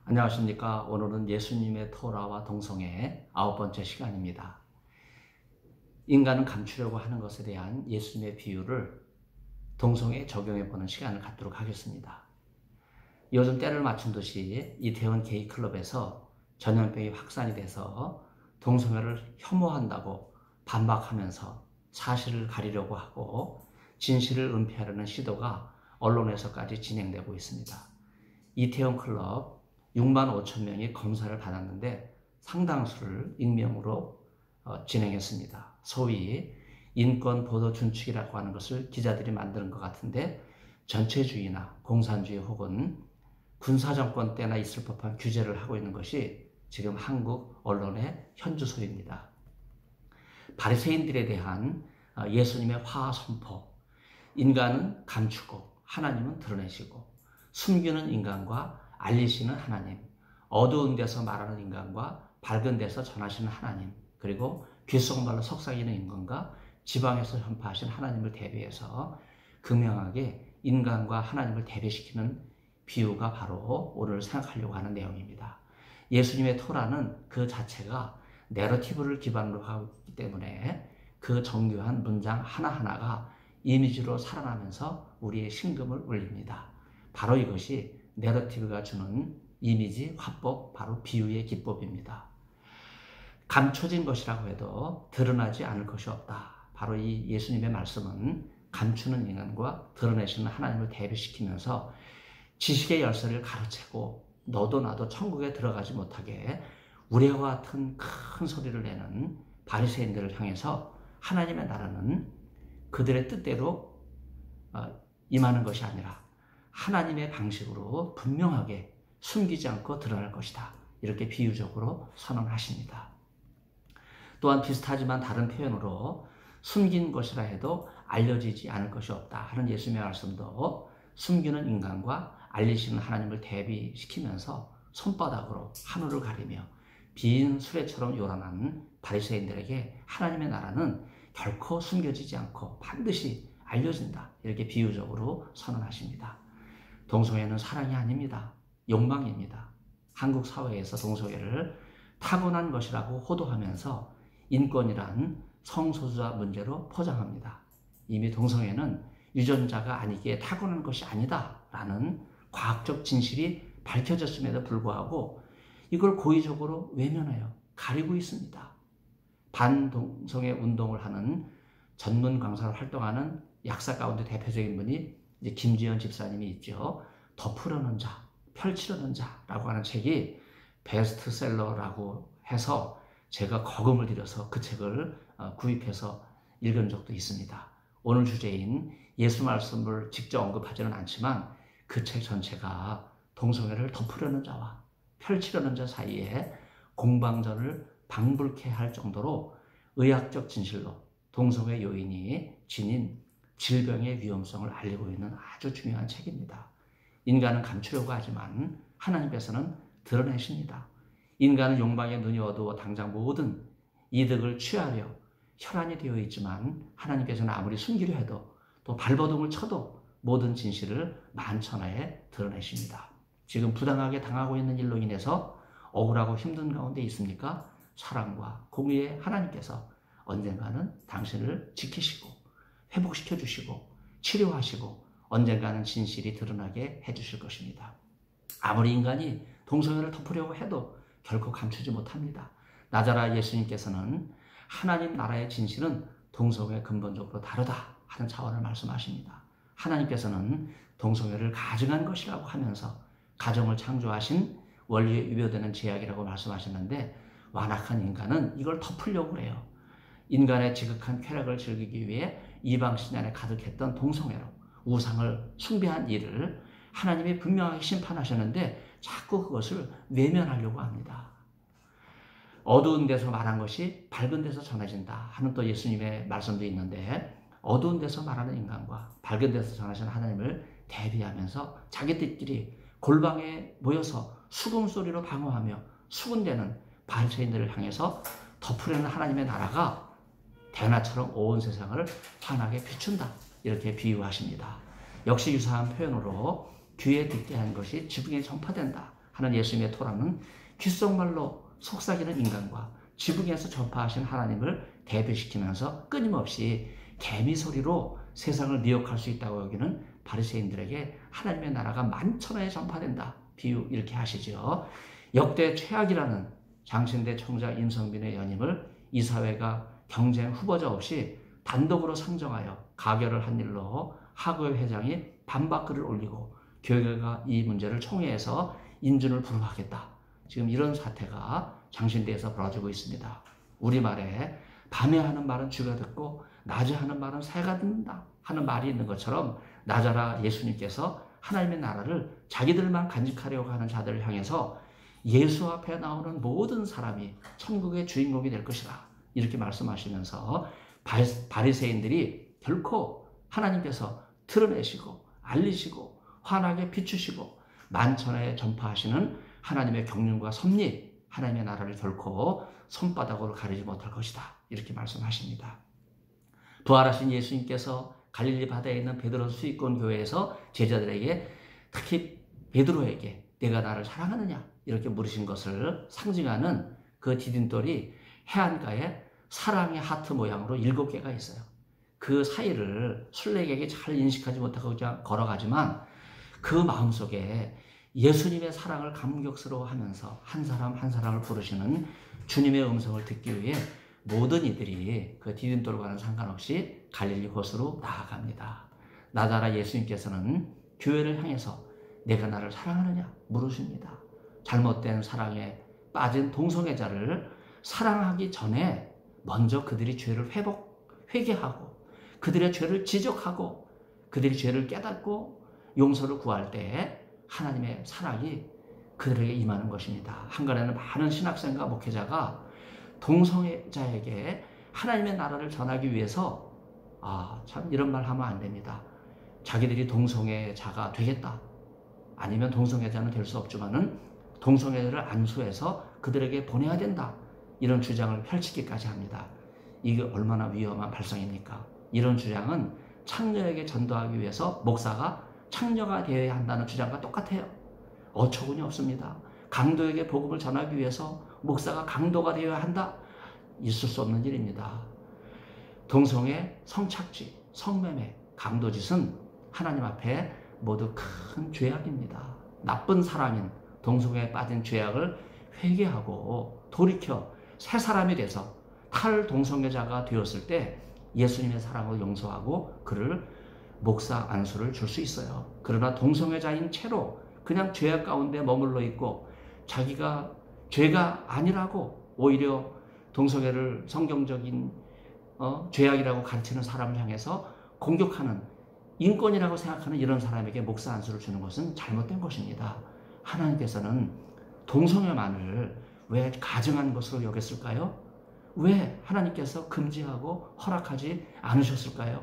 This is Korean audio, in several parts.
안녕하십니까. 오늘은 예수님의 토라와 동성애 9번째 시간입니다. 인간은 감추려고 하는 것에 대한 예수님의 비유를 동성애에 적용해보는 시간을 갖도록 하겠습니다. 요즘 때를 맞춘 듯이 이태원 게이클럽에서 전염병이 확산이 돼서 동성애를 혐오한다고 반박하면서 사실을 가리려고 하고 진실을 은폐하려는 시도가 언론에서까지 진행되고 있습니다. 이태원 클럽 6만 5천 명이 검사를 받았는데 상당수를 익명으로 진행했습니다. 소위 인권 보도 준칙이라고 하는 것을 기자들이 만드는 것 같은데 전체주의나 공산주의 혹은 군사정권 때나 있을 법한 규제를 하고 있는 것이 지금 한국 언론의 현주소입니다. 바리새인들에 대한 예수님의 화합 선포, 인간은 감추고 하나님은 드러내시고 숨기는 인간과 알리시는 하나님, 어두운 데서 말하는 인간과 밝은 데서 전하시는 하나님, 그리고 귓속말로 속삭이는 인간과 지방에서 전파하신 하나님을 대비해서 극명하게 인간과 하나님을 대비시키는 비유가 바로 오늘 생각하려고 하는 내용입니다. 예수님의 토라는 그 자체가 내러티브를 기반으로 하고 있기 때문에 그 정교한 문장 하나하나가 이미지로 살아나면서 우리의 심금을 울립니다. 바로 이것이 내러티브가 주는 이미지 화법, 바로 비유의 기법입니다. 감춰진 것이라고 해도 드러나지 않을 것이 없다. 바로 이 예수님의 말씀은 감추는 인간과 드러내시는 하나님을 대비시키면서 지식의 열쇠를 가로채고 너도 나도 천국에 들어가지 못하게 우레와 같은 큰 소리를 내는 바리새인들을 향해서 하나님의 나라는 그들의 뜻대로 임하는 것이 아니라 하나님의 방식으로 분명하게 숨기지 않고 드러날 것이다. 이렇게 비유적으로 선언하십니다. 또한 비슷하지만 다른 표현으로 숨긴 것이라 해도 알려지지 않을 것이 없다 하는 예수님의 말씀도 숨기는 인간과 알리시는 하나님을 대비시키면서 손바닥으로 하늘을 가리며 빈 수레처럼 요란한 바리새인들에게 하나님의 나라는 결코 숨겨지지 않고 반드시 알려진다. 이렇게 비유적으로 선언하십니다. 동성애는 사랑이 아닙니다. 욕망입니다. 한국 사회에서 동성애를 타고난 것이라고 호도하면서 인권이란 성소수자 문제로 포장합니다. 이미 동성애는 유전자가 아니기에 타고난 것이 아니다 라는 과학적 진실이 밝혀졌음에도 불구하고 이걸 고의적으로 외면해요. 가리고 있습니다. 반동성애 운동을 하는 전문 강사로 활동하는 약사 가운데 대표적인 분이 이제 김지연 집사님이 있죠. 덮으려는 자, 펼치려는 자라고 하는 책이 베스트셀러라고 해서 제가 거금을 들여서 그 책을 구입해서 읽은 적도 있습니다. 오늘 주제인 예수 말씀을 직접 언급하지는 않지만 그 책 전체가 동성애를 덮으려는 자와 펼치려는 자 사이에 공방전을 방불케 할 정도로 의학적 진실로 동성애 요인이 지닌 질병의 위험성을 알리고 있는 아주 중요한 책입니다. 인간은 감추려고 하지만 하나님께서는 드러내십니다. 인간은 욕망에 눈이 어두워 당장 모든 이득을 취하려 혈안이 되어 있지만 하나님께서는 아무리 숨기려 해도 또 발버둥을 쳐도 모든 진실을 만천하에 드러내십니다. 지금 부당하게 당하고 있는 일로 인해서 억울하고 힘든 가운데 있습니까? 사랑과 공의의 하나님께서 언젠가는 당신을 지키시고 회복시켜 주시고 치료하시고 언젠가는 진실이 드러나게 해주실 것입니다. 아무리 인간이 동성애를 덮으려고 해도 결코 감추지 못합니다. 나자라 예수님께서는 하나님 나라의 진실은 동성애 근본적으로 다르다 하는 차원을 말씀하십니다. 하나님께서는 동성애를 가증한 것이라고 하면서 가정을 창조하신 원리에 위배되는 제약이라고 말씀하셨는데 완악한 인간은 이걸 덮으려고 해요. 인간의 지극한 쾌락을 즐기기 위해 이방신 안에 가득했던 동성애로 우상을 숭배한 일을 하나님이 분명하게 심판하셨는데 자꾸 그것을 외면하려고 합니다. 어두운 데서 말한 것이 밝은 데서 전해진다 하는 또 예수님의 말씀도 있는데 어두운 데서 말하는 인간과 밝은 데서 전하시는 하나님을 대비하면서 자기들끼리 골방에 모여서 수금소리로 방어하며 수군대는 바리새인들을 향해서 덮으려는 하나님의 나라가 대낮처럼 온 세상을 환하게 비춘다. 이렇게 비유하십니다. 역시 유사한 표현으로 귀에 듣게 한 것이 지붕에 전파된다 하는 예수님의 토라는 귓속말로 속삭이는 인간과 지붕에서 전파하신 하나님을 대비시키면서 끊임없이 개미 소리로 세상을 미혹할 수 있다고 여기는 바리새인들에게 하나님의 나라가 만천하에 전파된다. 비유 이렇게 하시죠. 역대 최악이라는 장신대 총장 임성빈의 연임을 이 사회가 경쟁 후보자 없이 단독으로 상정하여 가결을 한 일로 하구의 회장이 반박글을 올리고 교회가 이 문제를 총회에서 인준을 불허하겠다. 지금 이런 사태가 장신대에서 벌어지고 있습니다. 우리말에 밤에 하는 말은 쥐가 듣고 낮에 하는 말은 새가 듣는다 하는 말이 있는 것처럼 나자라 예수님께서 하나님의 나라를 자기들만 간직하려고 하는 자들을 향해서 예수 앞에 나오는 모든 사람이 천국의 주인공이 될 것이다. 이렇게 말씀하시면서 바리새인들이 결코 하나님께서 드러내시고 알리시고 환하게 비추시고 만천하에 전파하시는 하나님의 경륜과 섭리, 하나님의 나라를 결코 손바닥으로 가리지 못할 것이다. 이렇게 말씀하십니다. 부활하신 예수님께서 갈릴리 바다에 있는 베드로 수익권 교회에서 제자들에게 특히 베드로에게 내가 나를 사랑하느냐 이렇게 물으신 것을 상징하는 그 디딤돌이 해안가에 사랑의 하트 모양으로 7개가 있어요. 그 사이를 순례객이 잘 인식하지 못하고 그냥 걸어가지만 그 마음속에 예수님의 사랑을 감격스러워하면서 한 사람 한 사람을 부르시는 주님의 음성을 듣기 위해 모든 이들이 그 디딤돌과는 상관없이 갈릴리 호수로 나아갑니다. 나자라 예수님께서는 교회를 향해서 내가 나를 사랑하느냐 물으십니다. 잘못된 사랑에 빠진 동성애자를 사랑하기 전에 먼저 그들이 죄를 회개하고 그들의 죄를 지적하고 그들이 죄를 깨닫고 용서를 구할 때 하나님의 사랑이 그들에게 임하는 것입니다. 한간에는 많은 신학생과 목회자가 동성애자에게 하나님의 나라를 전하기 위해서 참 이런 말 하면 안 됩니다. 자기들이 동성애자가 되겠다. 아니면 동성애자는 될 수 없지만은 동성애자를 안수해서 그들에게 보내야 된다. 이런 주장을 펼치기까지 합니다. 이게 얼마나 위험한 발상입니까? 이런 주장은 창녀에게 전도하기 위해서 목사가 창녀가 되어야 한다는 주장과 똑같아요. 어처구니 없습니다. 강도에게 복음을 전하기 위해서 목사가 강도가 되어야 한다? 있을 수 없는 일입니다. 동성애, 성착취, 성매매, 강도짓은 하나님 앞에 모두 큰 죄악입니다. 나쁜 사람인 동성애에 빠진 죄악을 회개하고 돌이켜 새 사람이 돼서 탈동성애자가 되었을 때 예수님의 사랑으로 용서하고 그를 목사 안수를 줄 수 있어요. 그러나 동성애자인 채로 그냥 죄악 가운데 머물러 있고 자기가 죄가 아니라고 오히려 동성애를 성경적인 죄악이라고 가르치는 사람을 향해서 공격하는 인권이라고 생각하는 이런 사람에게 목사 안수를 주는 것은 잘못된 것입니다. 하나님께서는 동성애만을 왜 가증한 것으로 여겼을까요? 왜 하나님께서 금지하고 허락하지 않으셨을까요?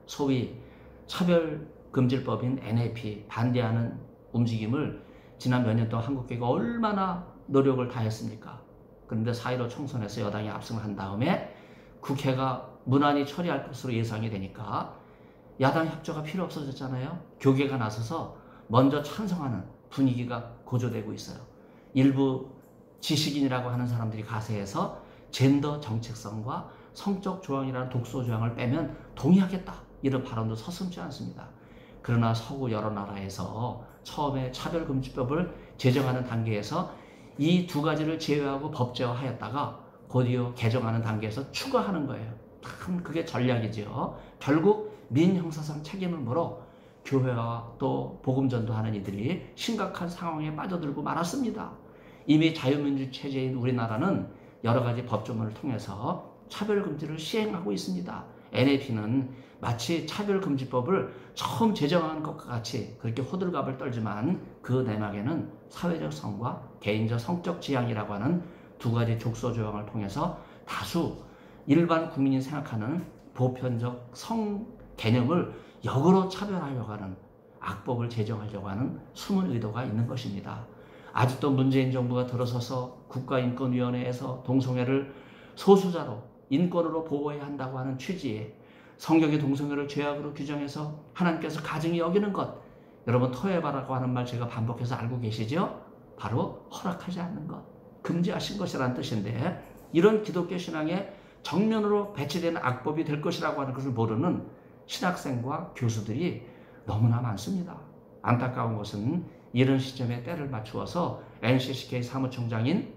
소위 차별금지법인 NAP 반대하는 움직임을 지난 몇 년 동안 한국교회가 얼마나 노력을 다했습니까? 그런데 4.15 총선에서 여당이 압승을 한 다음에 국회가 무난히 처리할 것으로 예상이 되니까 야당 협조가 필요 없어졌잖아요. 교계가 나서서 먼저 찬성하는 분위기가 고조되고 있어요. 일부 지식인이라고 하는 사람들이 가세해서 젠더 정책성과 성적 조항이라는 독소 조항을 빼면 동의하겠다. 이런 발언도 서슴지 않습니다. 그러나 서구 여러 나라에서 처음에 차별금지법을 제정하는 단계에서 이 두 가지를 제외하고 법제화하였다가 곧이어 개정하는 단계에서 추가하는 거예요. 참 그게 전략이죠. 결국 민형사상 책임을 물어 교회와 또 복음전도하는 이들이 심각한 상황에 빠져들고 말았습니다. 이미 자유민주 체제인 우리나라는 여러 가지 법조문을 통해서 차별금지를 시행하고 있습니다. NAP는 마치 차별금지법을 처음 제정한 것과 같이 그렇게 호들갑을 떨지만 그 내막에는 사회적 성과 개인적 성적 지향이라고 하는 두 가지 족소 조항을 통해서 다수 일반 국민이 생각하는 보편적 성 개념을 역으로 차별하려고 하는 악법을 제정하려고 하는 숨은 의도가 있는 것입니다. 아직도 문재인 정부가 들어서서 국가인권위원회에서 동성애를 소수자로 인권으로 보호해야 한다고 하는 취지에 성경의 동성애를 죄악으로 규정해서 하나님께서 가증히 여기는 것, 여러분 토해바라고 하는 말 제가 반복해서 알고 계시죠? 바로 허락하지 않는 것, 금지하신 것이라는 뜻인데, 이런 기독교 신앙의 정면으로 배치되는 악법이 될 것이라고 하는 것을 모르는 신학생과 교수들이 너무나 많습니다. 안타까운 것은 이런 시점에 때를 맞추어서 NCCK 사무총장인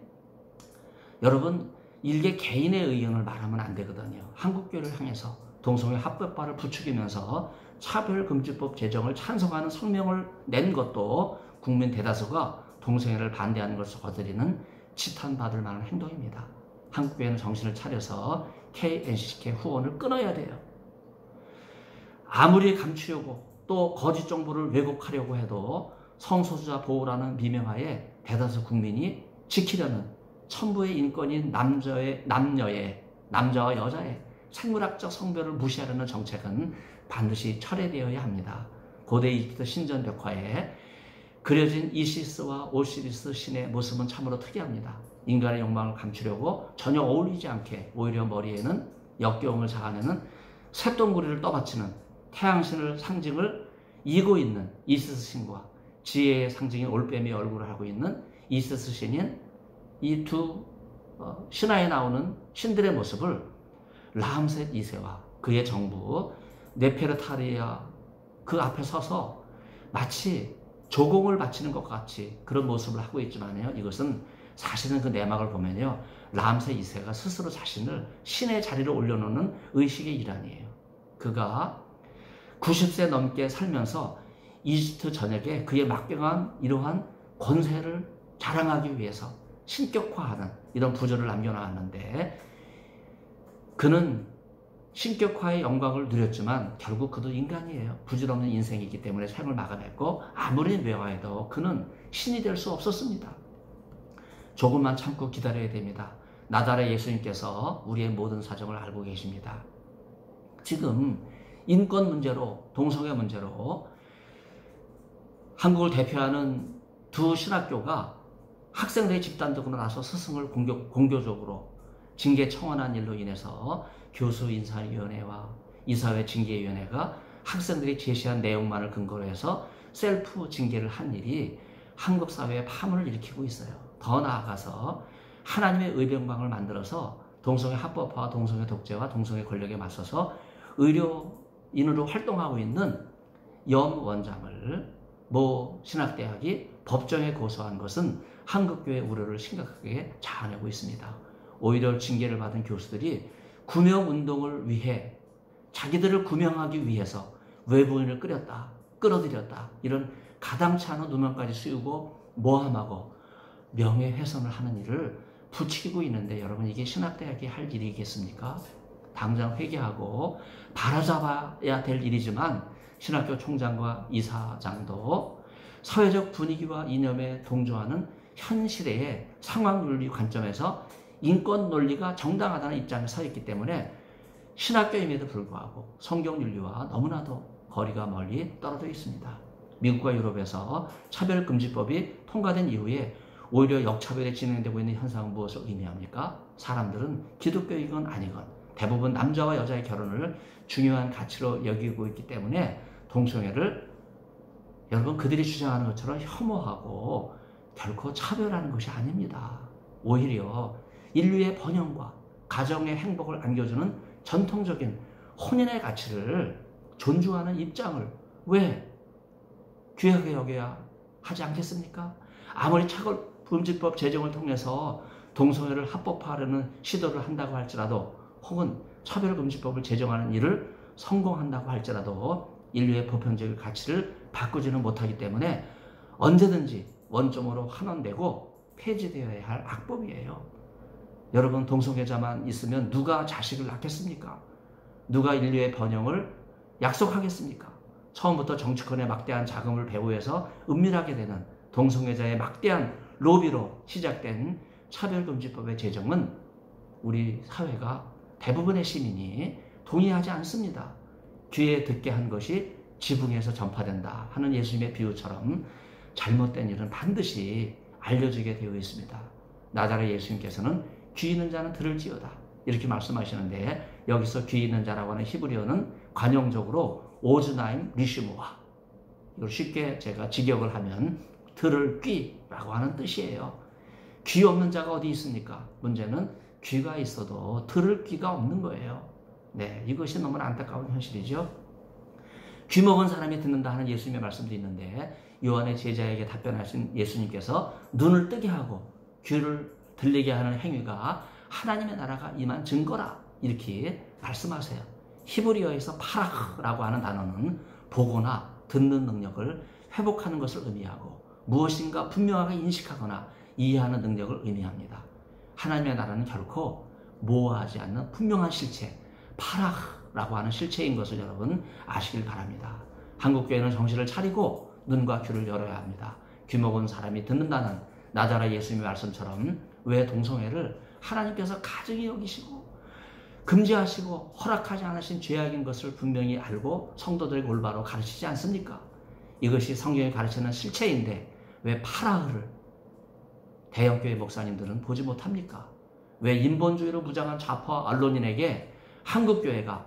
여러분, 일개 개인의 의견을 말하면 안 되거든요. 한국교회를 향해서 동성애 합법화를 부추기면서 차별금지법 제정을 찬성하는 성명을 낸 것도 국민 대다수가 동성애를 반대하는 것을 거드리는 지탄받을 만한 행동입니다. 한국교회는 정신을 차려서 KNCCK 후원을 끊어야 돼요. 아무리 감추려고 또 거짓 정보를 왜곡하려고 해도 성소수자 보호라는 미명하에 대다수 국민이 지키려는 천부의 인권인 남자와 여자의 생물학적 성별을 무시하려는 정책은 반드시 철회되어야 합니다. 고대 이집트 신전 벽화에 그려진 이시스와 오시리스 신의 모습은 참으로 특이합니다. 인간의 욕망을 감추려고 전혀 어울리지 않게 오히려 머리에는 역겨움을 자아내는 쇳덩구리를 떠받치는 태양신을 상징을 이고 있는 이시스 신과 지혜의 상징인 올빼미 얼굴을 하고 있는 이시스 신인 이 두 신화에 나오는 신들의 모습을 라암셋 2세와 그의 정부 네페르타리아 그 앞에 서서 마치 조공을 바치는 것 같이 그런 모습을 하고 있지만요, 이것은 사실은 그 내막을 보면요, 라암셋 2세가 스스로 자신을 신의 자리로 올려놓는 의식의 일환이에요. 그가 90세 넘게 살면서 이집트 전역에 그의 막강한 이러한 권세를 자랑하기 위해서 신격화하는 이런 부조를 남겨놨는데, 그는 신격화의 영광을 누렸지만 결국 그도 인간이에요. 부질없는 인생이기 때문에 생을 마감했고, 아무리 외화해도 그는 신이 될 수 없었습니다. 조금만 참고 기다려야 됩니다. 나달의 예수님께서 우리의 모든 사정을 알고 계십니다. 지금 인권 문제로, 동성애 문제로 한국을 대표하는 두 신학교가 학생들의 집단적으로 나서 스승을 공교적으로 징계 청원한 일로 인해서 교수인사위원회와 이사회 징계위원회가 학생들이 제시한 내용만을 근거로 해서 셀프 징계를 한 일이 한국 사회에 파문을 일으키고 있어요. 더 나아가서 하나님의 의병방을 만들어서 동성애 합법화와 동성애 독재와 동성애 권력에 맞서서 의료인으로 활동하고 있는 염 원장을 모 신학대학이 법정에 고소한 것은 한국교회 우려를 심각하게 자아내고 있습니다. 오히려 징계를 받은 교수들이 구명운동을 위해 자기들을 구명하기 위해서 외부인을 끌어들였다. 이런 가당치 않은 누명까지 씌우고 모함하고 명예훼손을 하는 일을 부추기고 있는데, 여러분, 이게 신학대학이 할 일이겠습니까? 당장 회개하고 바로잡아야 될 일이지만 신학교 총장과 이사장도 사회적 분위기와 이념에 동조하는 현실의 상황윤리 관점에서 인권 논리가 정당하다는 입장에 서 있기 때문에 신학교임에도 불구하고 성경윤리와 너무나도 거리가 멀리 떨어져 있습니다. 미국과 유럽에서 차별금지법이 통과된 이후에 오히려 역차별이 진행되고 있는 현상은 무엇을 의미합니까? 사람들은 기독교이건 아니건 대부분 남자와 여자의 결혼을 중요한 가치로 여기고 있기 때문에 동성애를 여러분 그들이 주장하는 것처럼 혐오하고 결코 차별하는 것이 아닙니다. 오히려 인류의 번영과 가정의 행복을 안겨주는 전통적인 혼인의 가치를 존중하는 입장을 왜 귀하게 여겨야 하지 않겠습니까? 아무리 차별금지법 제정을 통해서 동성애를 합법화하려는 시도를 한다고 할지라도, 혹은 차별금지법을 제정하는 일을 성공한다고 할지라도 인류의 보편적인 가치를 바꾸지는 못하기 때문에 언제든지 원점으로 환원되고 폐지되어야 할 악법이에요. 여러분, 동성애자만 있으면 누가 자식을 낳겠습니까? 누가 인류의 번영을 약속하겠습니까? 처음부터 정치권의 막대한 자금을 배후해서 은밀하게 되는 동성애자의 막대한 로비로 시작된 차별금지법의 제정은 우리 사회가 대부분의 시민이 동의하지 않습니다. 귀에 듣게 한 것이 지붕에서 전파된다 하는 예수님의 비유처럼 잘못된 일은 반드시 알려지게 되어 있습니다. 나자렛 예수님께서는 귀 있는 자는 들을지어다 이렇게 말씀하시는데, 여기서 귀 있는 자라고 하는 히브리어는 관용적으로 오즈나임 리시모아, 이걸 쉽게 제가 직역을 하면 들을 귀라고 하는 뜻이에요. 귀 없는 자가 어디 있습니까? 문제는 귀가 있어도 들을 귀가 없는 거예요. 네, 이것이 너무나 안타까운 현실이죠. 귀 먹은 사람이 듣는다 하는 예수님의 말씀도 있는데 요한의 제자에게 답변하신 예수님께서 눈을 뜨게 하고 귀를 들리게 하는 행위가 하나님의 나라가 임한 증거라 이렇게 말씀하세요. 히브리어에서 파라흐라고 하는 단어는 보거나 듣는 능력을 회복하는 것을 의미하고 무엇인가 분명하게 인식하거나 이해하는 능력을 의미합니다. 하나님의 나라는 결코 모호하지 않는 분명한 실체, 파라흐라고 하는 실체인 것을 여러분 아시길 바랍니다. 한국교회는 정신을 차리고 눈과 귀를 열어야 합니다. 귀 먹은 사람이 듣는다는 나자라 예수님의 말씀처럼 왜 동성애를 하나님께서 가증히 여기시고 금지하시고 허락하지 않으신 죄악인 것을 분명히 알고 성도들에게 올바로 가르치지 않습니까? 이것이 성경이 가르치는 실체인데 왜 파라흐를 대형교회 목사님들은 보지 못합니까? 왜 인본주의로 무장한 좌파 언론인에게 한국교회가